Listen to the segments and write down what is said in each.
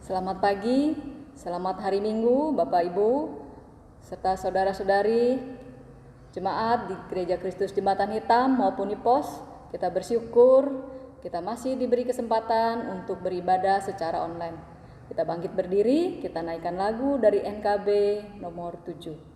Selamat pagi, selamat hari Minggu Bapak Ibu, serta saudara-saudari jemaat di Gereja Kristus Jembatan Hitam maupun di POS. Kita bersyukur kita masih diberi kesempatan untuk beribadah secara online. Kita bangkit berdiri, kita naikkan lagu dari NKB nomor 7.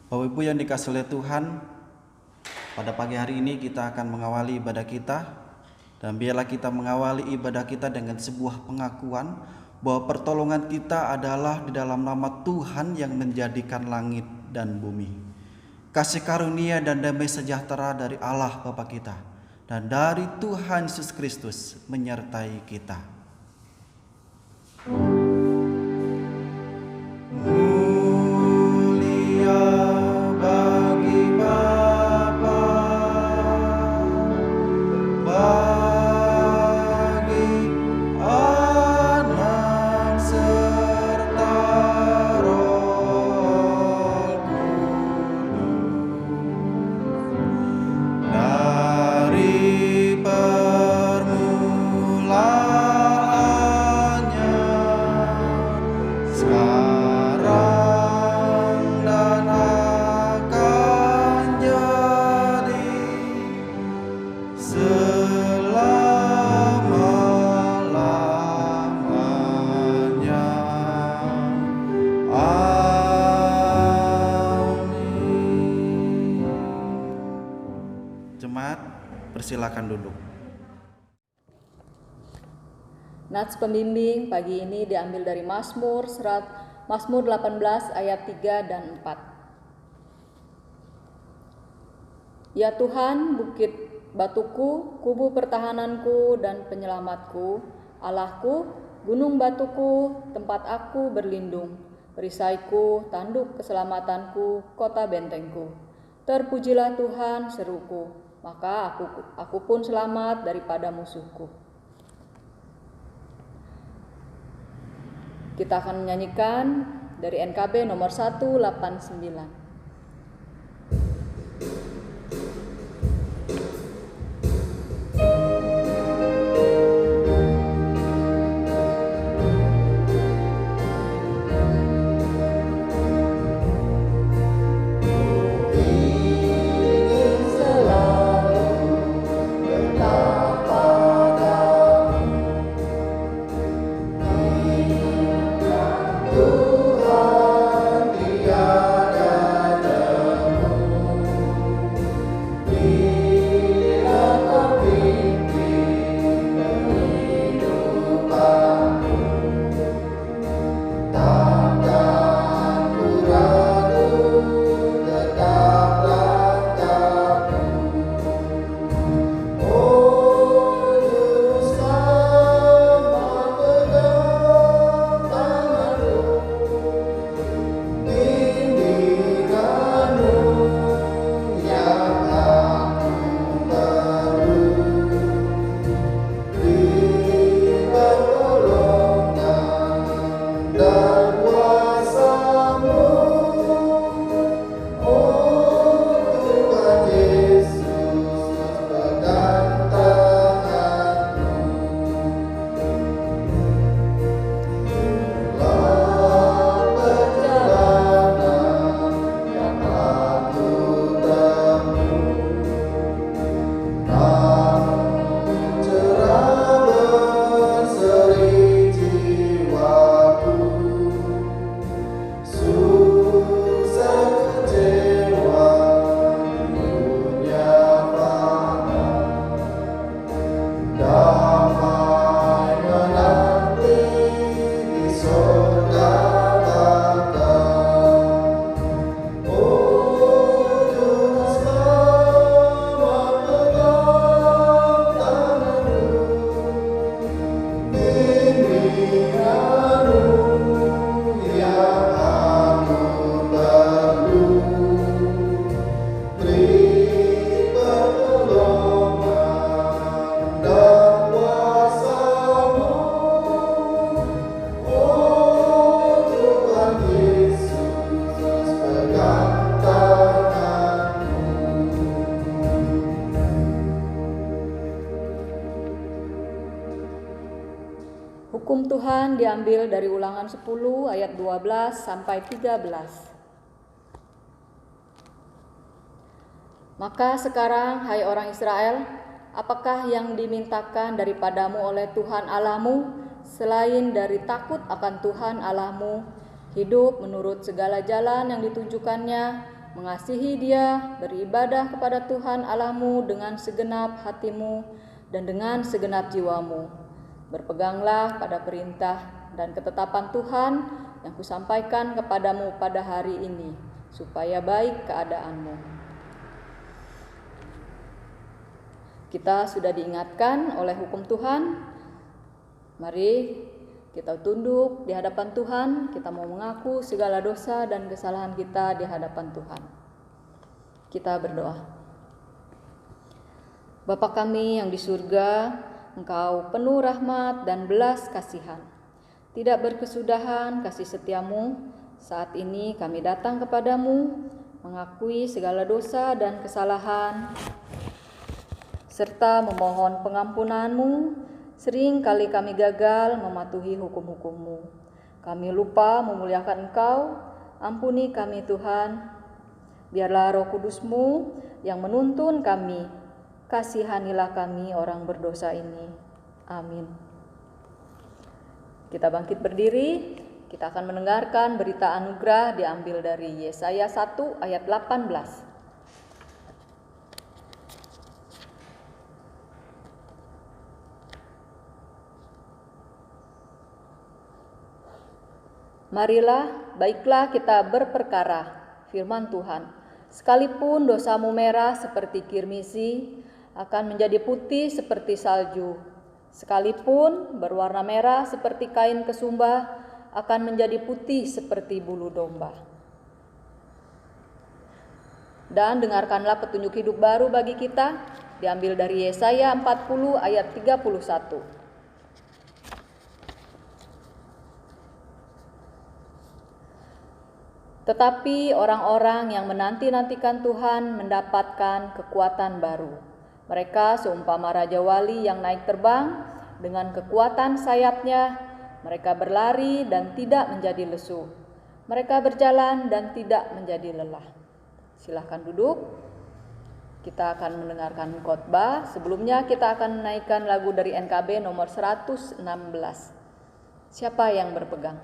Bapak Ibu yang dikasihi oleh Tuhan, pada pagi hari ini kita akan mengawali ibadah kita, dan biarlah kita mengawali ibadah kita dengan sebuah pengakuan bahwa pertolongan kita adalah di dalam nama Tuhan yang menjadikan langit dan bumi. Kasih karunia dan damai sejahtera dari Allah Bapa kita dan dari Tuhan Yesus Kristus menyertai kita. Silakan duduk. Nats pembimbing pagi ini diambil dari Mazmur 18 ayat 3 dan 4. Ya Tuhan, bukit batuku, kubu pertahananku dan penyelamatku, Allahku, gunung batuku, tempat aku berlindung, perisaiku, tanduk keselamatanku, kota bentengku. Terpujilah Tuhan, seruku, maka aku pun selamat daripada musuhku. Kita akan menyanyikan dari NKB nomor 189. Tuhan tiada Tuhan diambil dari Ulangan 10 ayat 12 sampai 13. Maka sekarang, hai orang Israel, apakah yang dimintakan daripadamu oleh Tuhan Allahmu selain dari takut akan Tuhan Allahmu, hidup menurut segala jalan yang ditunjukkannya, mengasihi Dia, beribadah kepada Tuhan Allahmu dengan segenap hatimu dan dengan segenap jiwamu. Berpeganglah pada perintah dan ketetapan Tuhan yang kusampaikan kepadamu pada hari ini, supaya baik keadaanmu. Kita sudah diingatkan oleh hukum Tuhan. Mari kita tunduk di hadapan Tuhan. Kita mau mengaku segala dosa dan kesalahan kita di hadapan Tuhan. Kita berdoa. Bapa kami yang di surga, Engkau penuh rahmat dan belas kasihan. Tidak berkesudahan kasih setiamu. Saat ini kami datang kepadamu, mengakui segala dosa dan kesalahan, serta memohon pengampunanmu. Sering kali kami gagal mematuhi hukum-hukum-Mu. Kami lupa memuliakan Engkau. Ampuni kami Tuhan. Biarlah Roh Kudus-Mu yang menuntun kami. Kasihanilah kami orang berdosa ini. Amin. Kita bangkit berdiri. Kita akan mendengarkan berita anugerah diambil dari Yesaya 1 ayat 18. Marilah, baiklah kita berperkara, firman Tuhan. Sekalipun dosamu merah seperti kirmisi, akan menjadi putih seperti salju. Sekalipun berwarna merah seperti kain kesumba, akan menjadi putih seperti bulu domba. Dan dengarkanlah petunjuk hidup baru bagi kita, diambil dari Yesaya 40 ayat 31. Tetapi orang-orang yang menanti-nantikan Tuhan mendapatkan kekuatan baru. Mereka seumpama Raja Wali yang naik terbang dengan kekuatan sayapnya. Mereka berlari dan tidak menjadi lesu. Mereka berjalan dan tidak menjadi lelah. Silahkan duduk. Kita akan mendengarkan khotbah. Sebelumnya kita akan menaikkan lagu dari NKB nomor 116. Siapa yang berpegang?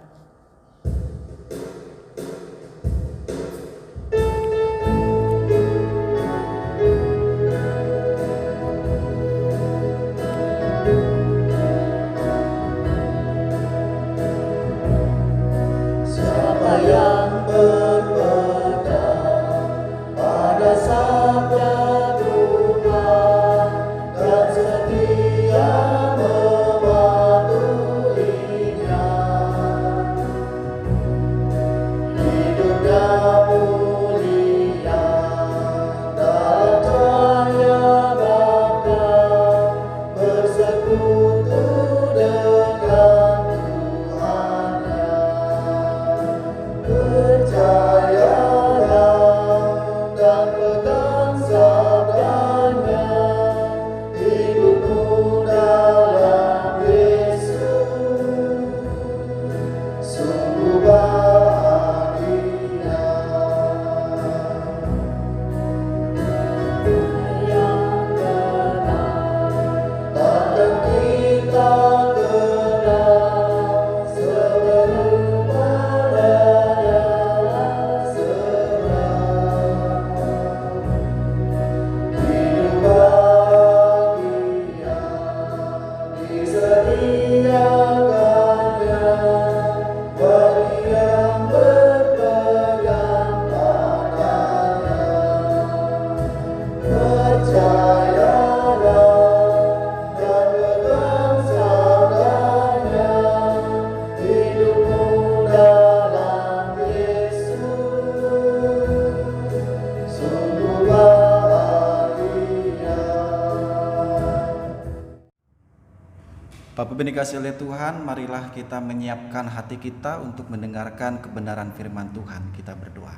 Bapak Ibu dikasihi oleh Tuhan, marilah kita menyiapkan hati kita untuk mendengarkan kebenaran firman Tuhan. Kita berdoa.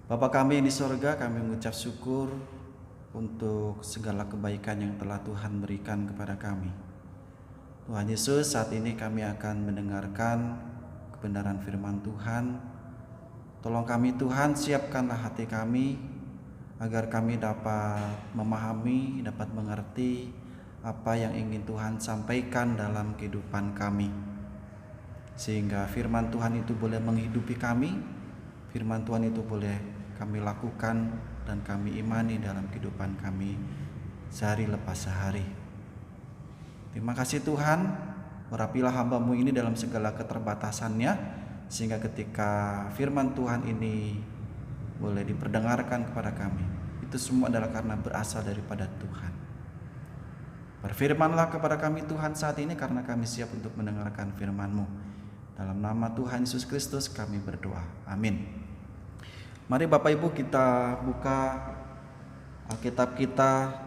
Bapa kami yang di sorga, kami mengucap syukur untuk segala kebaikan yang telah Tuhan berikan kepada kami. Tuhan Yesus, saat ini kami akan mendengarkan kebenaran firman Tuhan. Tolong kami Tuhan, siapkanlah hati kami agar kami dapat memahami, dapat mengerti apa yang ingin Tuhan sampaikan dalam kehidupan kami. Sehingga firman Tuhan itu boleh menghidupi kami, firman Tuhan itu boleh kami lakukan dan kami imani dalam kehidupan kami sehari lepas sehari. Terima kasih Tuhan, urapilah hamba-Mu ini dalam segala keterbatasannya, sehingga ketika firman Tuhan ini boleh diperdengarkan kepada kami, itu semua adalah karena berasal daripada Tuhan. Berfirmanlah kepada kami Tuhan saat ini, karena kami siap untuk mendengarkan firman-Mu. Dalam nama Tuhan Yesus Kristus kami berdoa, amin. Mari Bapak Ibu kita buka Alkitab kita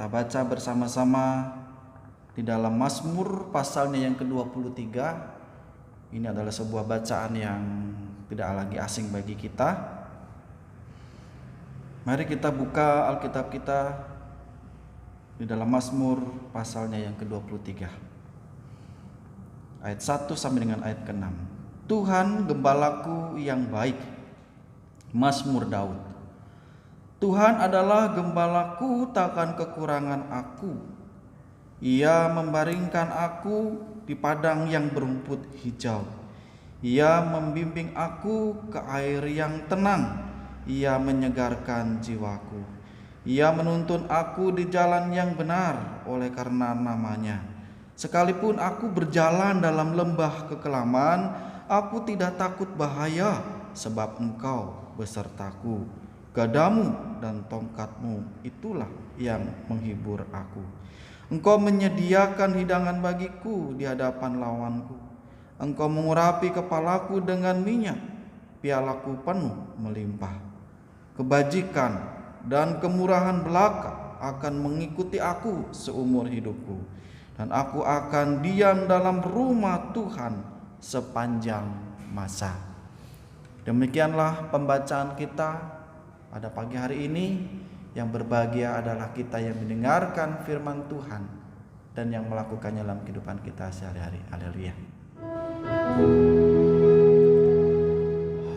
baca bersama-sama di dalam Mazmur pasalnya yang ke-23. Ini adalah sebuah bacaan yang tidak lagi asing bagi kita. Mari kita buka Alkitab kita di dalam Mazmur pasalnya yang ke-23. Ayat 1 sampai dengan ayat ke-6. Tuhan gembalaku yang baik. Mazmur Daud. Tuhan adalah gembalaku, takkan kekurangan aku. Ia membaringkan aku di padang yang berumput hijau. Ia membimbing aku ke air yang tenang. Ia menyegarkan jiwaku. Ia menuntun aku di jalan yang benar oleh karena namanya. Sekalipun aku berjalan dalam lembah kekelaman, aku tidak takut bahaya, sebab Engkau besertaku. Gadamu dan tongkatmu itulah yang menghibur aku. Engkau menyediakan hidangan bagiku di hadapan lawanku. Engkau mengurapi kepalaku dengan minyak, pialaku penuh melimpah. Kebajikan dan kemurahan belaka akan mengikuti aku seumur hidupku, dan aku akan diam dalam rumah Tuhan sepanjang masa. Demikianlah pembacaan kita pada pagi hari ini. Yang berbahagia adalah kita yang mendengarkan firman Tuhan dan yang melakukannya dalam kehidupan kita sehari-hari. Haleluya.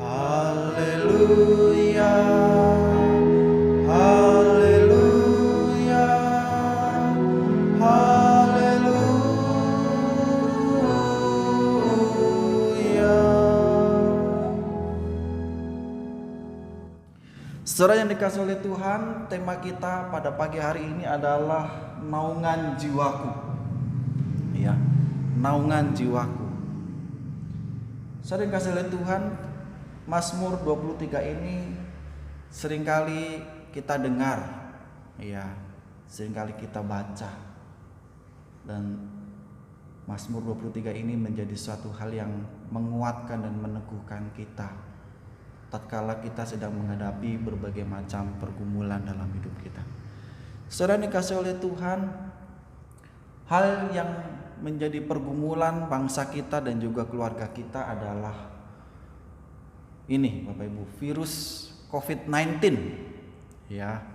Haleluya. Haleluya. Haleluya. Saudara yang dikasihi oleh Tuhan, tema kita pada pagi hari ini adalah naungan jiwaku. Ya, naungan jiwaku. Saudara yang dikasihi oleh Tuhan, Mazmur 23 ini seringkali kita dengar, ya, seringkali kita baca. Dan Mazmur 23 ini menjadi suatu hal yang menguatkan dan meneguhkan kita tatkala kita sedang menghadapi berbagai macam pergumulan dalam hidup kita. Saudara dikasihi oleh Tuhan, hal yang menjadi pergumulan bangsa kita dan juga keluarga kita adalah ini, Bapak Ibu, virus COVID-19. Ya.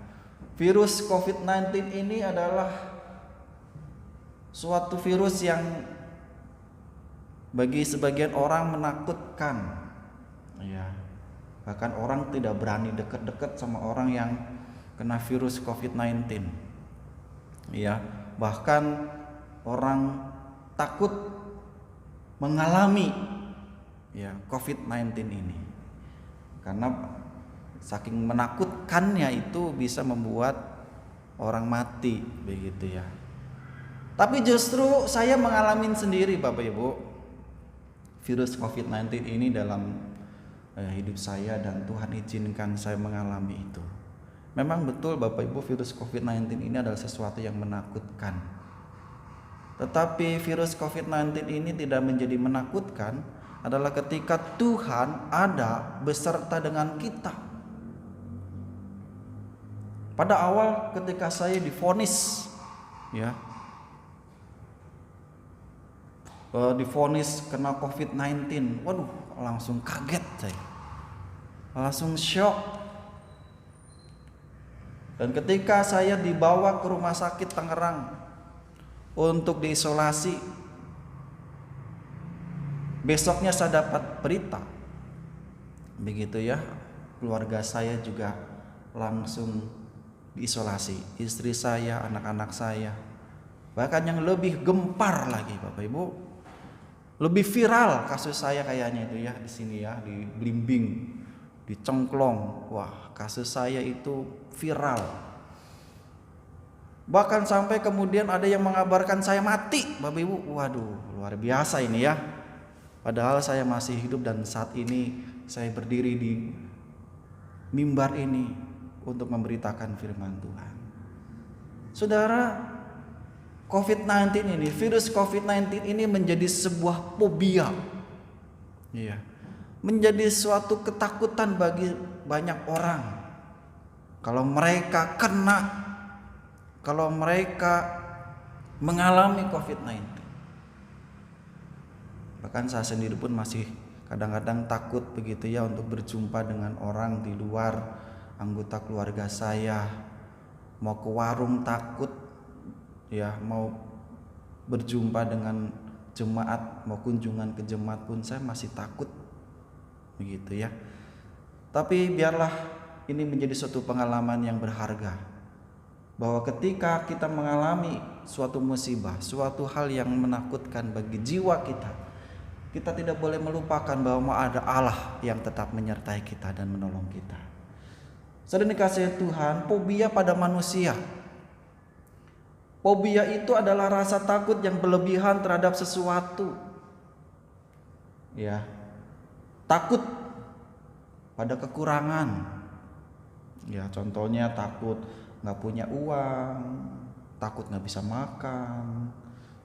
Virus COVID-19 ini adalah suatu virus yang bagi sebagian orang menakutkan. Ya. Bahkan orang tidak berani dekat-dekat sama orang yang kena virus COVID-19. Ya, bahkan orang takut mengalami ya COVID-19 ini. Karena saking menakutkannya itu bisa membuat orang mati begitu ya. Tapi justru saya mengalami sendiri Bapak Ibu virus COVID-19 ini dalam hidup saya, dan Tuhan izinkan saya mengalami itu. Memang betul Bapak Ibu, virus COVID-19 ini adalah sesuatu yang menakutkan. Tetapi virus COVID-19 ini tidak menjadi menakutkan adalah ketika Tuhan ada beserta dengan kita. Pada awal ketika saya divonis divonis kena COVID-19, waduh, langsung kaget saya, langsung shock. Dan ketika saya dibawa ke rumah sakit Tangerang untuk diisolasi. Besoknya saya dapat berita, begitu ya, keluarga saya juga langsung diisolasi, istri saya, anak-anak saya. Bahkan yang lebih gempar lagi Bapak Ibu, lebih viral kasus saya kayaknya itu ya, di sini ya, di Blimbing, di Cengklong. Wah, kasus saya itu viral. Bahkan sampai kemudian ada yang mengabarkan saya mati, Bapak Ibu. Waduh, luar biasa ini ya. Padahal saya masih hidup dan saat ini saya berdiri di mimbar ini untuk memberitakan firman Tuhan. Saudara, COVID-19 ini, virus COVID-19 ini menjadi sebuah fobia. Iya. Menjadi suatu ketakutan bagi banyak orang. Kalau mereka kena, kalau mereka mengalami COVID-19. Bahkan saya sendiri pun masih kadang-kadang takut begitu ya untuk berjumpa dengan orang di luar, anggota keluarga saya. Mau ke warung takut ya, mau berjumpa dengan jemaat, mau kunjungan ke jemaat pun saya masih takut begitu ya. Tapi biarlah ini menjadi suatu pengalaman yang berharga, bahwa ketika kita mengalami suatu musibah, suatu hal yang menakutkan bagi jiwa kita, kita tidak boleh melupakan bahwa ada Allah yang tetap menyertai kita dan menolong kita. Saudara dikasihi Tuhan, fobia pada manusia. Fobia itu adalah rasa takut yang berlebihan terhadap sesuatu. Ya. Takut pada kekurangan. Ya, contohnya takut nggak punya uang, takut nggak bisa makan,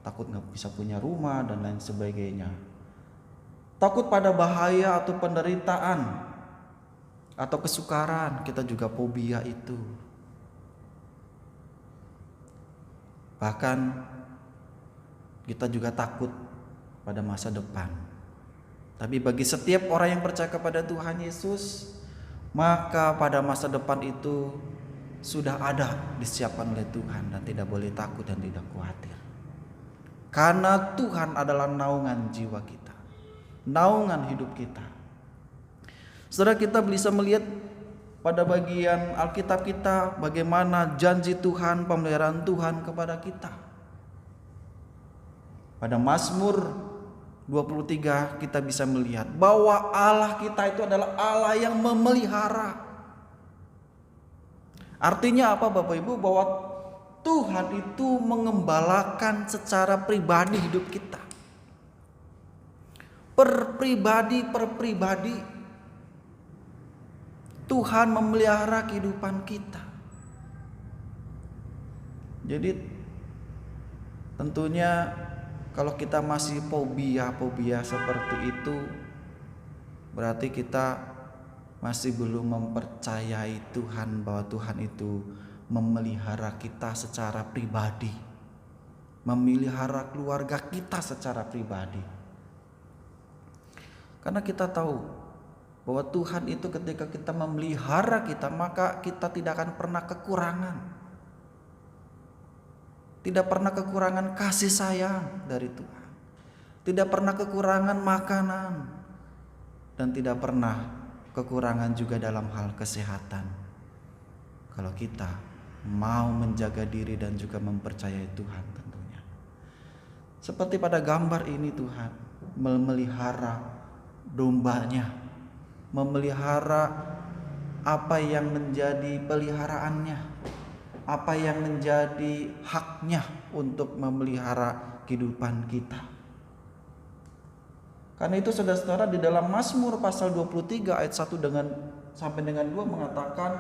takut nggak bisa punya rumah dan lain sebagainya. Takut pada bahaya atau penderitaan atau kesukaran, kita juga fobia itu. Bahkan kita juga takut pada masa depan. Tapi bagi setiap orang yang percaya kepada Tuhan Yesus, maka pada masa depan itu sudah ada disiapkan oleh Tuhan dan tidak boleh takut dan tidak khawatir. Karena Tuhan adalah naungan jiwa kita, naungan hidup kita. Saudara, kita bisa melihat pada bagian Alkitab kita bagaimana janji Tuhan, pemeliharaan Tuhan kepada kita. Pada Mazmur 23 kita bisa melihat bahwa Allah kita itu adalah Allah yang memelihara. Artinya apa Bapak Ibu? Bahwa Tuhan itu mengembalakan secara pribadi hidup kita. Per pribadi Tuhan memelihara kehidupan kita. Jadi tentunya kalau kita masih fobia seperti itu, berarti kita masih belum mempercayai Tuhan bahwa Tuhan itu memelihara kita secara pribadi, memelihara keluarga kita secara pribadi. Karena kita tahu bahwa Tuhan itu ketika kita memelihara kita, maka kita tidak akan pernah kekurangan. Tidak pernah kekurangan kasih sayang dari Tuhan. Tidak pernah kekurangan makanan. Dan tidak pernah kekurangan juga dalam hal kesehatan. Kalau kita mau menjaga diri dan juga mempercayai Tuhan tentunya. Seperti pada gambar ini Tuhan memelihara dombanya, memelihara apa yang menjadi peliharaannya, apa yang menjadi haknya untuk memelihara kehidupan kita. Karena itu saudara-saudara, di dalam Mazmur pasal 23 ayat 1 sampai dengan 2 mengatakan,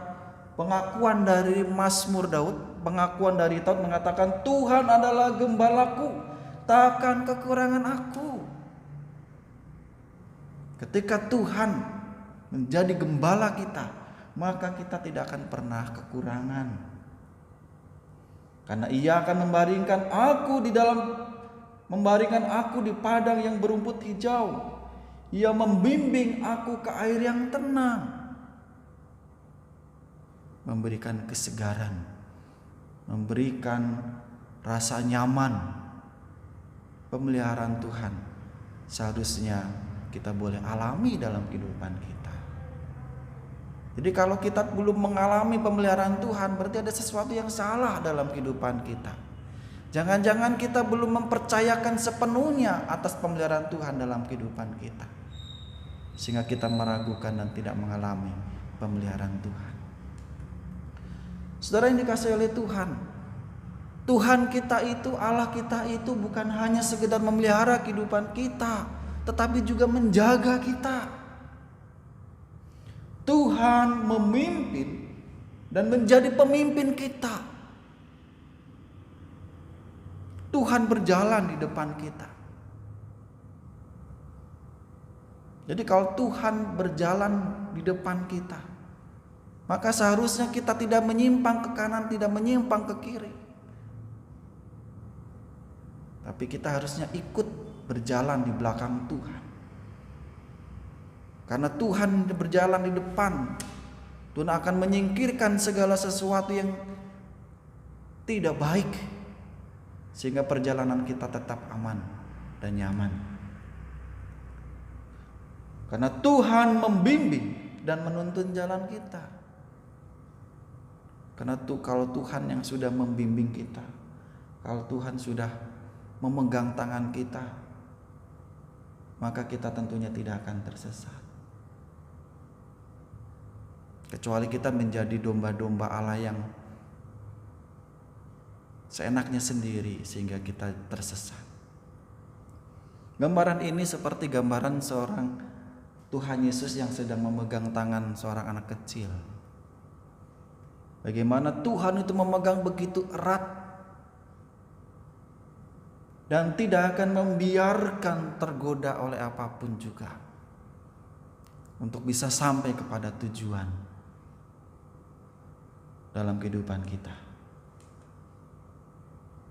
pengakuan dari Mazmur Daud, pengakuan dari Daud mengatakan, Tuhan adalah gembalaku, tak akan kekurangan aku. Ketika Tuhan menjadi gembala kita, maka kita tidak akan pernah kekurangan. Karena Ia akan membaringkan aku di padang yang berumput hijau. Ia membimbing aku ke air yang tenang, memberikan kesegaran, memberikan rasa nyaman pemeliharaan Tuhan seharusnya kita boleh alami dalam kehidupan kita. Jadi kalau kita belum mengalami pemeliharaan Tuhan, berarti ada sesuatu yang salah dalam kehidupan kita. Jangan-jangan kita belum mempercayakan sepenuhnya atas pemeliharaan Tuhan dalam kehidupan kita, sehingga kita meragukan dan tidak mengalami pemeliharaan Tuhan. Saudara yang dikasihi oleh Tuhan, Tuhan kita itu, Allah kita itu bukan hanya sekedar memelihara kehidupan kita, tetapi juga menjaga kita. Tuhan memimpin dan menjadi pemimpin kita. Tuhan berjalan di depan kita. Jadi kalau Tuhan berjalan di depan kita, maka seharusnya kita tidak menyimpang ke kanan, tidak menyimpang ke kiri. Tapi kita harusnya ikut berjalan di belakang Tuhan. Karena Tuhan berjalan di depan, Tuhan akan menyingkirkan segala sesuatu yang tidak baik, sehingga perjalanan kita tetap aman dan nyaman. Karena Tuhan membimbing dan menuntun jalan kita. Karena kalau Tuhan yang sudah membimbing kita, kalau Tuhan sudah memegang tangan kita, maka kita tentunya tidak akan tersesat. Kecuali kita menjadi domba-domba Allah yang seenaknya sendiri sehingga kita tersesat. Gambaran ini seperti gambaran seorang Tuhan Yesus yang sedang memegang tangan seorang anak kecil. Bagaimana Tuhan itu memegang begitu erat dan tidak akan membiarkan tergoda oleh apapun juga untuk bisa sampai kepada tujuan dalam kehidupan kita.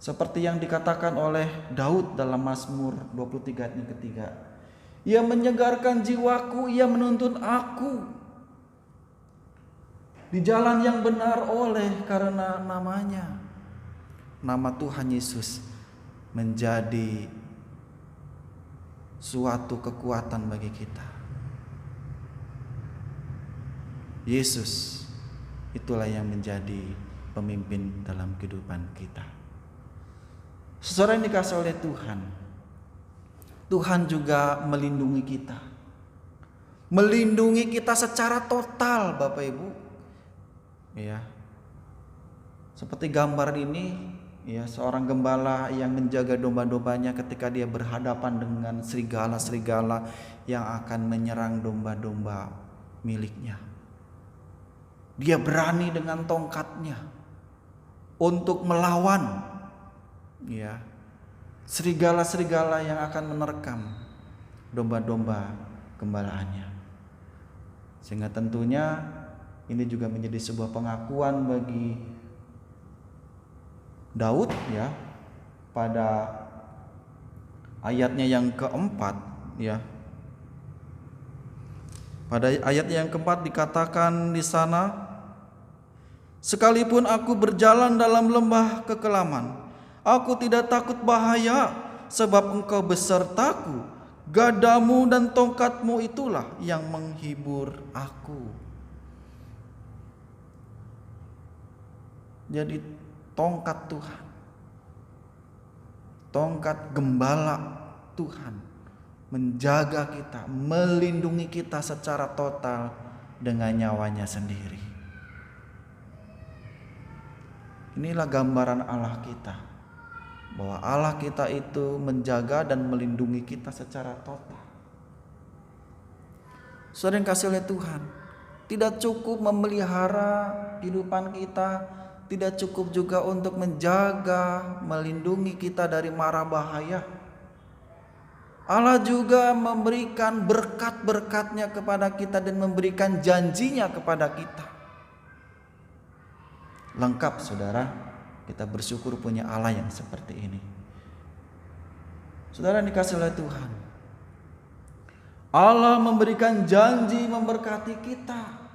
Seperti yang dikatakan oleh Daud dalam Mazmur 23 ayat yang ketiga, Ia menyegarkan jiwaku, Ia menuntun aku di jalan yang benar oleh karena namanya. Nama Tuhan Yesus menjadi suatu kekuatan bagi kita. Yesus itulah yang menjadi pemimpin dalam kehidupan kita. Saudara yang dikasihi oleh Tuhan, Tuhan juga melindungi kita. Melindungi kita secara total, Bapak Ibu. Ya. Seperti gambar ini, ya, seorang gembala yang menjaga domba-dombanya ketika dia berhadapan dengan serigala-serigala yang akan menyerang domba-domba miliknya. Dia berani dengan tongkatnya untuk melawan, ya, serigala-serigala yang akan menerkam domba-domba gembalaannya. Sehingga tentunya ini juga menjadi sebuah pengakuan bagi Daud, ya, pada ayatnya yang keempat, ya. Pada ayat yang keempat dikatakan di sana, sekalipun aku berjalan dalam lembah kekelaman, aku tidak takut bahaya, sebab Engkau besertaku, gadamu dan tongkatmu itulah yang menghibur aku. Jadi tongkat Tuhan, tongkat gembala Tuhan menjaga kita, melindungi kita secara total dengan nyawanya sendiri. Inilah gambaran Allah kita, bahwa Allah kita itu menjaga dan melindungi kita secara total. Saudara yang kasih oleh Tuhan, tidak cukup memelihara kehidupan kita, tidak cukup juga untuk menjaga, melindungi kita dari mara bahaya. Allah juga memberikan berkat-berkatnya kepada kita dan memberikan janjinya kepada kita. Lengkap, saudara, kita bersyukur punya Allah yang seperti ini. Saudara dikasih oleh Tuhan, Allah memberikan janji memberkati kita.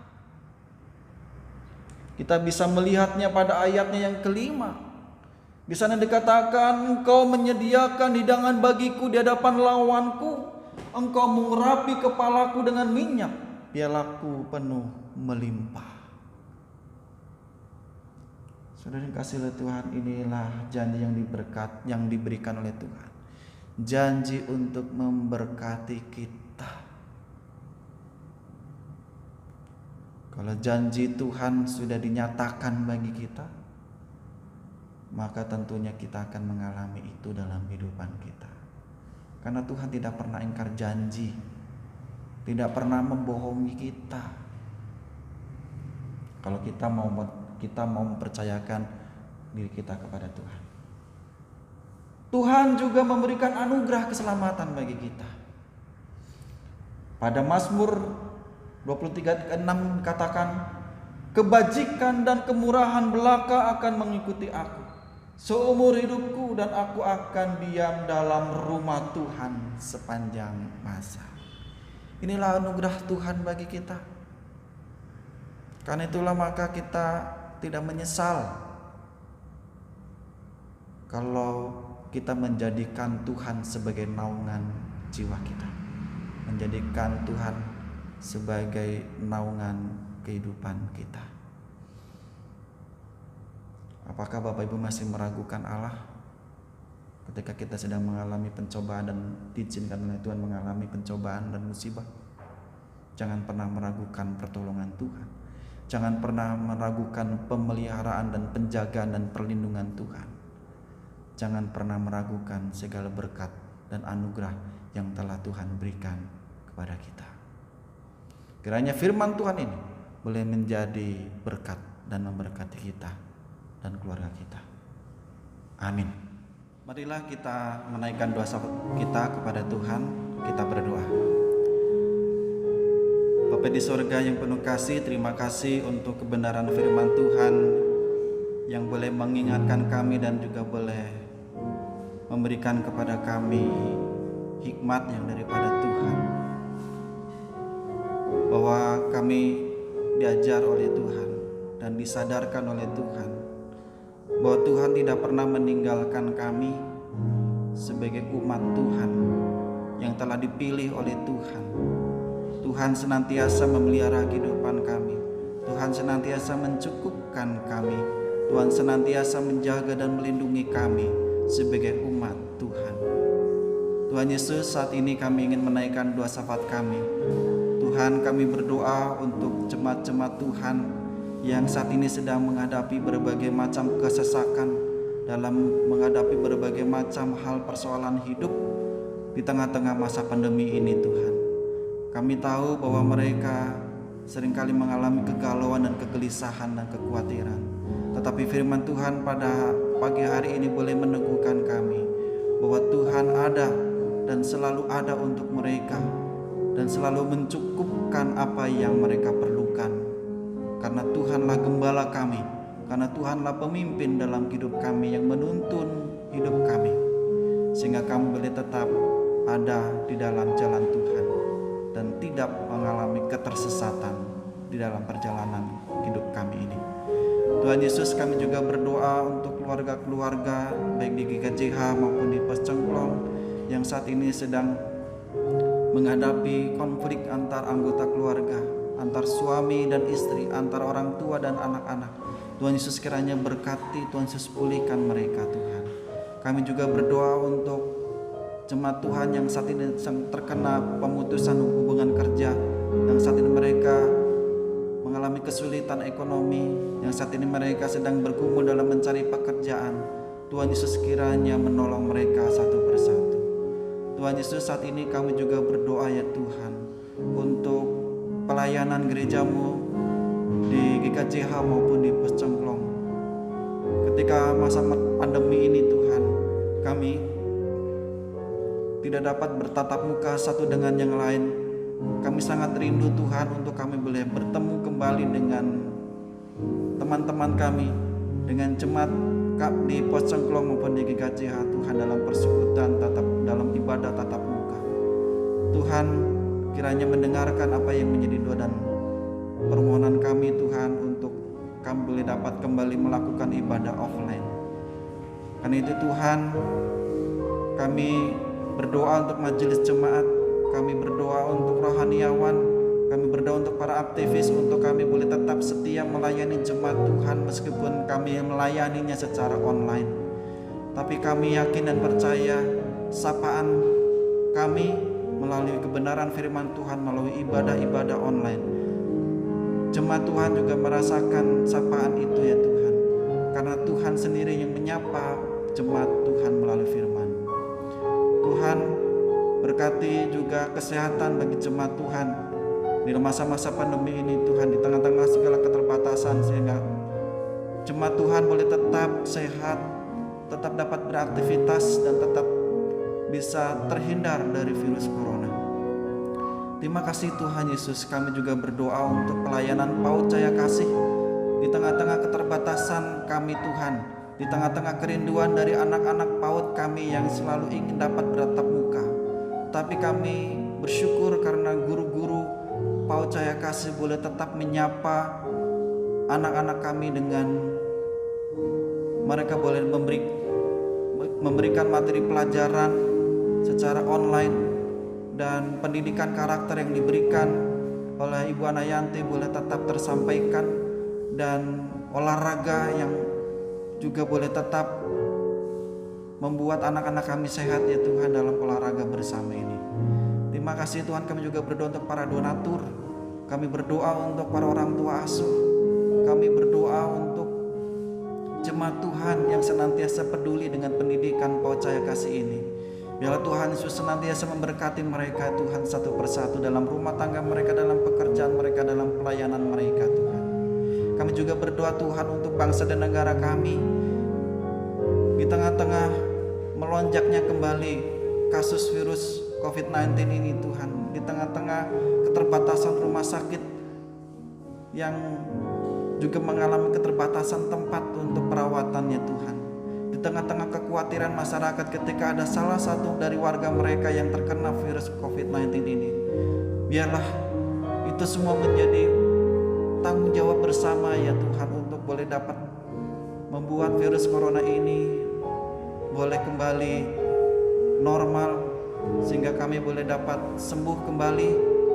Kita bisa melihatnya pada ayatnya yang kelima. Di sana dikatakan, Engkau menyediakan hidangan bagiku di hadapan lawanku. Engkau mengurapi kepalaku dengan minyak, pialaku penuh melimpah. Saudara yang kasih oleh Tuhan, inilah janji yang diberikan oleh Tuhan. Janji untuk memberkati kita. Kalau janji Tuhan sudah dinyatakan bagi kita, maka tentunya kita akan mengalami itu dalam kehidupan kita. Karena Tuhan tidak pernah ingkar janji, tidak pernah membohongi kita. Kalau kita mau mempercayakan diri kita kepada Tuhan. Tuhan juga memberikan anugerah keselamatan bagi kita. Pada Mazmur 23:6 katakan, kebajikan dan kemurahan belaka akan mengikuti aku seumur hidupku, dan aku akan diam dalam rumah Tuhan sepanjang masa. Inilah anugerah Tuhan bagi kita. Karena itulah maka kita tidak menyesal kalau kita menjadikan Tuhan sebagai naungan jiwa kita, menjadikan Tuhan sebagai naungan kehidupan kita. Apakah Bapak Ibu masih meragukan Allah ketika kita sedang mengalami pencobaan dan diizinkan oleh Tuhan mengalami pencobaan dan musibah? Jangan pernah meragukan pertolongan Tuhan. Jangan pernah meragukan pemeliharaan dan penjagaan dan perlindungan Tuhan. Jangan pernah meragukan segala berkat dan anugerah yang telah Tuhan berikan kepada kita. Kiranya firman Tuhan ini boleh menjadi berkat dan memberkati kita dan keluarga kita. Amin. Marilah kita menaikkan doa kita kepada Tuhan. Kita berdoa. Bapa di sorga yang penuh kasih, terima kasih untuk kebenaran firman Tuhan yang boleh mengingatkan kami dan juga boleh memberikan kepada kami hikmat yang daripada Tuhan, bahwa kami diajar oleh Tuhan dan disadarkan oleh Tuhan bahwa Tuhan tidak pernah meninggalkan kami sebagai umat Tuhan yang telah dipilih oleh Tuhan. Tuhan senantiasa memelihara kehidupan kami. Tuhan senantiasa mencukupkan kami. Tuhan senantiasa menjaga dan melindungi kami sebagai umat Tuhan. Tuhan Yesus, saat ini kami ingin menaikkan doa syafaat kami. Tuhan, kami berdoa untuk jemaat-jemaat Tuhan yang saat ini sedang menghadapi berbagai macam kesesakan, dalam menghadapi berbagai macam hal persoalan hidup di tengah-tengah masa pandemi ini. Tuhan, kami tahu bahwa mereka seringkali mengalami kegalauan dan kegelisahan dan kekhawatiran, tetapi firman Tuhan pada pagi hari ini boleh meneguhkan kami bahwa Tuhan ada dan selalu ada untuk mereka dan selalu mencukupkan apa yang mereka perlukan. Karena Tuhanlah gembala kami, karena Tuhanlah pemimpin dalam hidup kami yang menuntun hidup kami, sehingga kami boleh tetap ada di dalam jalan Tuhan dan tidak mengalami ketersesatan di dalam perjalanan hidup kami ini. Tuhan Yesus, kami juga berdoa untuk keluarga-keluarga baik di GKJH maupun di Pos Cengklong yang saat ini sedang menghadapi konflik antar anggota keluarga, antar suami dan istri, antar orang tua dan anak-anak. Tuhan Yesus, kiranya berkati, Tuhan Yesus pulihkan mereka. Tuhan, kami juga berdoa untuk jemaat Tuhan yang saat ini terkena pemutusan hubungan kerja, yang saat ini mereka mengalami kesulitan ekonomi, yang saat ini mereka sedang bergumul dalam mencari pekerjaan. Tuhan Yesus kiranya menolong mereka satu persatu. Tuhan Yesus, saat ini kami juga berdoa ya Tuhan untuk pelayanan gerejamu di GKJH maupun di Pos Cengklong. Ketika masa pandemi ini Tuhan, kami tidak dapat bertatap muka satu dengan yang lain. Kami sangat rindu Tuhan untuk kami boleh bertemu kembali dengan teman-teman kami, dengan jemaat di Pos Cengklong maupun di GKJH Tuhan, dalam persekutuan dalam ibadah tatap muka. Tuhan, kiranya mendengarkan apa yang menjadi doa dan permohonan kami Tuhan, untuk kami boleh dapat kembali melakukan ibadah offline. Karena itu Tuhan, kami berdoa untuk majelis jemaat, kami berdoa untuk rohaniawan, kami berdoa untuk para aktivis, untuk kami boleh tetap setia melayani jemaat Tuhan meskipun kami melayaninya secara online. Tapi kami yakin dan percaya sapaan kami melalui kebenaran firman Tuhan, melalui ibadah-ibadah online, jemaat Tuhan juga merasakan sapaan itu ya Tuhan. Karena Tuhan sendiri yang menyapa jemaat Tuhan melalui firman. Tuhan berkati juga kesehatan bagi jemaat Tuhan di masa-masa pandemi ini Tuhan, di tengah-tengah segala keterbatasan, sehingga jemaat Tuhan boleh tetap sehat, tetap dapat beraktivitas, dan tetap bisa terhindar dari virus corona. Terima kasih Tuhan Yesus. Kami juga berdoa untuk pelayanan PAUD Cahaya Kasih di tengah-tengah keterbatasan kami Tuhan, di tengah-tengah kerinduan dari anak-anak PAUD kami yang selalu ingin dapat bertatap muka. Tapi kami bersyukur karena guru-guru PAUD Cahaya Kasih boleh tetap menyapa anak-anak kami dengan mereka boleh memberikan materi pelajaran secara online, dan pendidikan karakter yang diberikan oleh Ibu Anayanti boleh tetap tersampaikan, dan olahraga yang juga boleh tetap membuat anak-anak kami sehat ya Tuhan dalam olahraga bersama ini. Terima kasih Tuhan. Kami juga berdoa untuk para donatur, kami berdoa untuk para orang tua asuh, kami berdoa untuk jemaat Tuhan yang senantiasa peduli dengan pendidikan PAUD Cahaya Kasih ini. Biarlah Tuhan Yesus senantiasa memberkati mereka Tuhan satu persatu dalam rumah tangga mereka, dalam pekerjaan mereka, dalam pelayanan mereka Tuhan. Kami juga berdoa Tuhan untuk bangsa dan negara kami. Di tengah-tengah melonjaknya kembali kasus virus COVID-19 ini Tuhan, di tengah-tengah keterbatasan rumah sakit yang juga mengalami keterbatasan tempat untuk perawatannya Tuhan, di tengah-tengah kekhawatiran masyarakat ketika ada salah satu dari warga mereka yang terkena virus COVID-19 ini, biarlah itu semua menjadi tanggung jawab bersama ya Tuhan, untuk boleh dapat membuat virus corona ini boleh kembali normal, sehingga kami boleh dapat sembuh kembali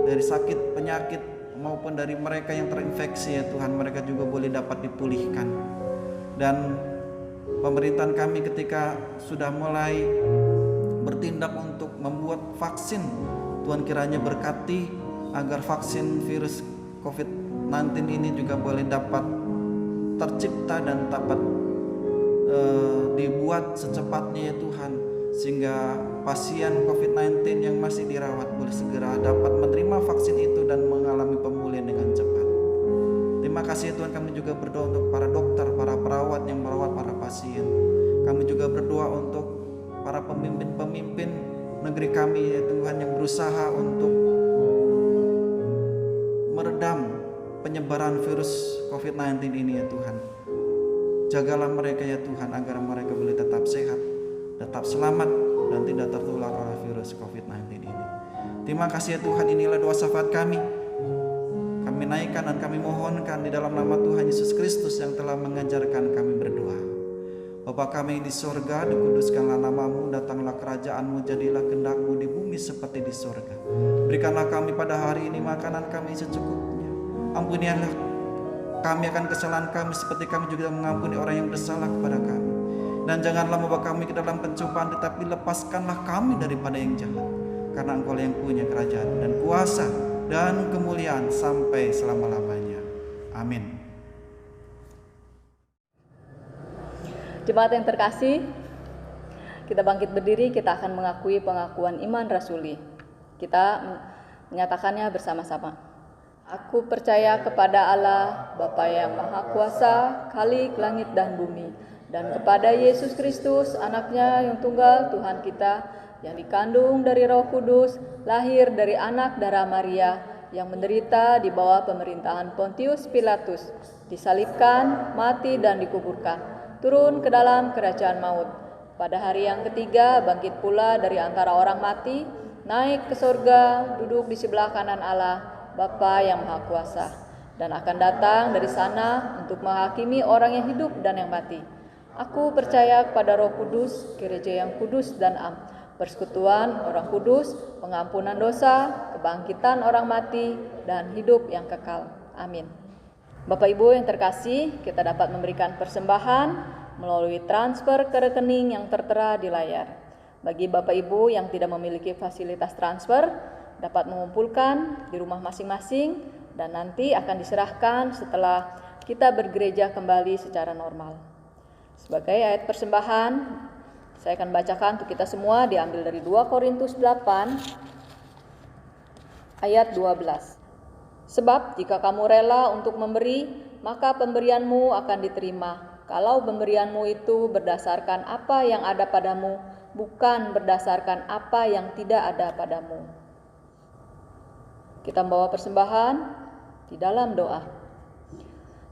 dari sakit penyakit maupun dari mereka yang terinfeksi ya Tuhan, mereka juga boleh dapat dipulihkan. Dan pemerintahan kami ketika sudah mulai bertindak untuk membuat vaksin, Tuhan kiranya berkati agar vaksin virus COVID-19 ini juga boleh dapat tercipta dan dapat dibuat secepatnya ya Tuhan, sehingga pasien COVID-19 yang masih dirawat boleh segera dapat menerima vaksin itu dan mengalami pemulihan dengan cepat. Terima kasih Tuhan. Kami juga berdoa untuk para dokter, para perawat yang merawat para pasien. Kami juga berdoa untuk para pemimpin-pemimpin negeri kami ya Tuhan, yang berusaha untuk meredam penyebaran virus COVID-19 ini ya Tuhan. Jagalah mereka ya Tuhan, agar mereka boleh tetap sehat, tetap selamat, dan tidak tertular oleh virus COVID-19 ini. Terima kasih ya Tuhan. Inilah doa syafaat kami. Kami naikkan dan kami mohonkan di dalam nama Tuhan Yesus Kristus yang telah mengajarkan kami berdoa. Bapa kami di sorga, dikuduskanlah namamu, datanglah kerajaanmu, jadilah kehendak-mu di bumi seperti di sorga. Berikanlah kami pada hari ini makanan kami secukupnya. Ampunilah kami akan kesalahan kami seperti kami juga mengampuni orang yang bersalah kepada kami. Dan janganlah membawa kami ke dalam pencobaan, tetapi lepaskanlah kami daripada yang jahat. Karena Engkau yang punya kerajaan dan kuasa dan kemuliaan sampai selama-lamanya. Amin. Jemaat yang terkasih, kita bangkit berdiri, kita akan mengakui pengakuan iman rasuli. Kita menyatakannya bersama-sama. Aku percaya kepada Allah, Bapa yang Maha Kuasa, Khalik langit dan bumi, dan kepada Yesus Kristus, Anaknya yang tunggal, Tuhan kita, yang dikandung dari Roh Kudus, lahir dari anak darah Maria, yang menderita di bawah pemerintahan Pontius Pilatus, disalibkan, mati dan dikuburkan, turun ke dalam kerajaan maut. Pada hari yang ketiga bangkit pula dari antara orang mati, naik ke surga, duduk di sebelah kanan Allah, Bapa yang Maha Kuasa, dan akan datang dari sana untuk menghakimi orang yang hidup dan yang mati. Aku percaya kepada Roh Kudus, gereja yang kudus dan am, persekutuan orang kudus, pengampunan dosa, kebangkitan orang mati, dan hidup yang kekal. Amin. Bapak Ibu yang terkasih, kita dapat memberikan persembahan melalui transfer ke rekening yang tertera di layar. Bagi Bapak Ibu yang tidak memiliki fasilitas transfer, dapat mengumpulkan di rumah masing-masing dan nanti akan diserahkan setelah kita bergereja kembali secara normal. Sebagai ayat persembahan, saya akan bacakan untuk kita semua, diambil dari 2 Korintus 8 ayat 12. Sebab jika kamu rela untuk memberi, maka pemberianmu akan diterima. Kalau pemberianmu itu berdasarkan apa yang ada padamu, bukan berdasarkan apa yang tidak ada padamu. Kita membawa persembahan di dalam doa.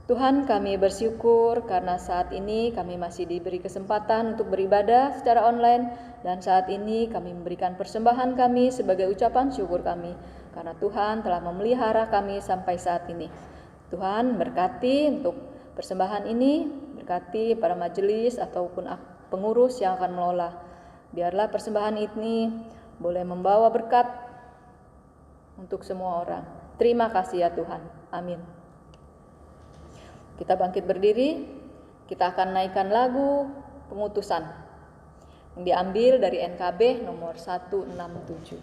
Tuhan, kami bersyukur karena saat ini kami masih diberi kesempatan untuk beribadah secara online, dan saat ini kami memberikan persembahan kami sebagai ucapan syukur kami karena Tuhan telah memelihara kami sampai saat ini. Tuhan berkati untuk persembahan ini, berkati para majelis ataupun pengurus yang akan mengelola. Biarlah persembahan ini boleh membawa berkat untuk semua orang. Terima kasih ya Tuhan. Amin. Kita bangkit berdiri, kita akan naikkan lagu pengutusan yang diambil dari NKB nomor 167.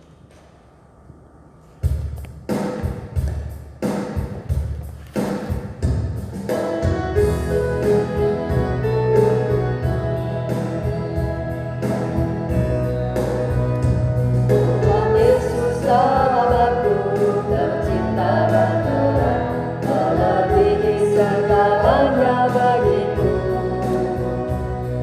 Tuhan Yesus sahabatku, tercinta dan terang, melebihi segalanya bagiku.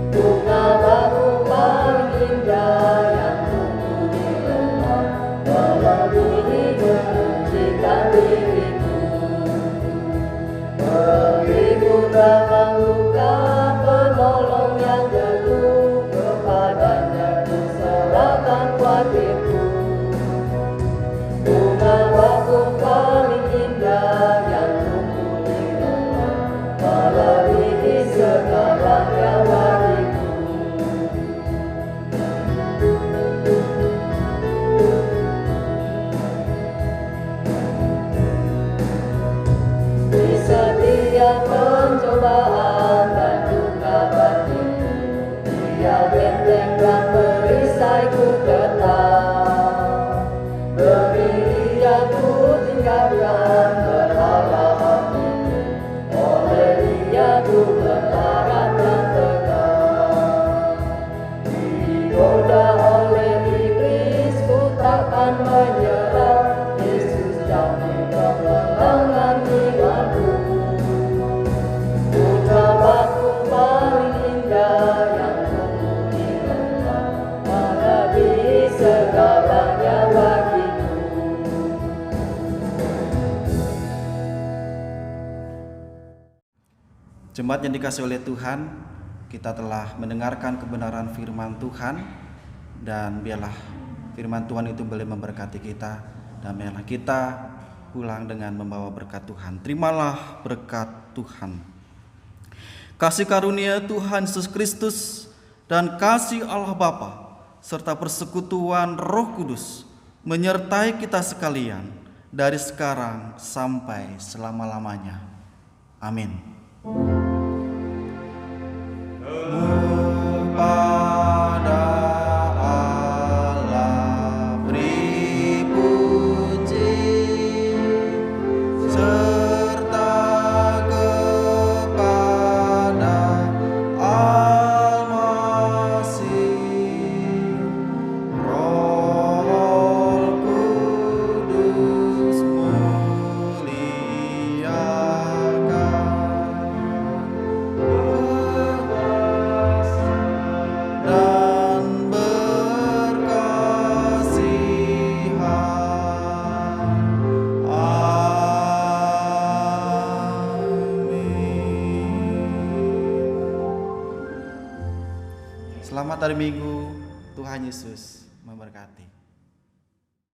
Bunga baru paling indah yang tumbuh di rumah, melebihi menyucikan diriku. Menghibur dalam luka, penolong yang teguh, kepadanya ku serahkan khawatirku. Bunga bakung paling indah yang tumbuh di rumah, melebihi segalanya bagiku. Di setiap pencobaan dan duka batinku, Dia benteng dan perisaiku tetap. Berdiri aku tinggalkan berhala hatiku, oleh Dia ku bertahan dan tegak. Digoda oleh iblis, ku takkan menyerah. Yesus jadi kemenangan imanku. Bunga bakung paling indah yang tumbuh di rumah, melebihi segalanya bagiku. Jemaat yang dikasihi oleh Tuhan, kita telah mendengarkan kebenaran firman Tuhan, dan biarlah firman Tuhan itu boleh memberkati kita, dan biarlah kita pulang dengan membawa berkat Tuhan. Terimalah berkat Tuhan. Kasih karunia Tuhan Yesus Kristus dan kasih Allah Bapa serta persekutuan Roh Kudus menyertai kita sekalian dari sekarang sampai selama-lamanya. Amin. Kepada Allah beri puji, serta kepada Al-Masih, Roh Kudus muliakan dan berkasihan. Amin. Selamat hari Minggu, Tuhan Yesus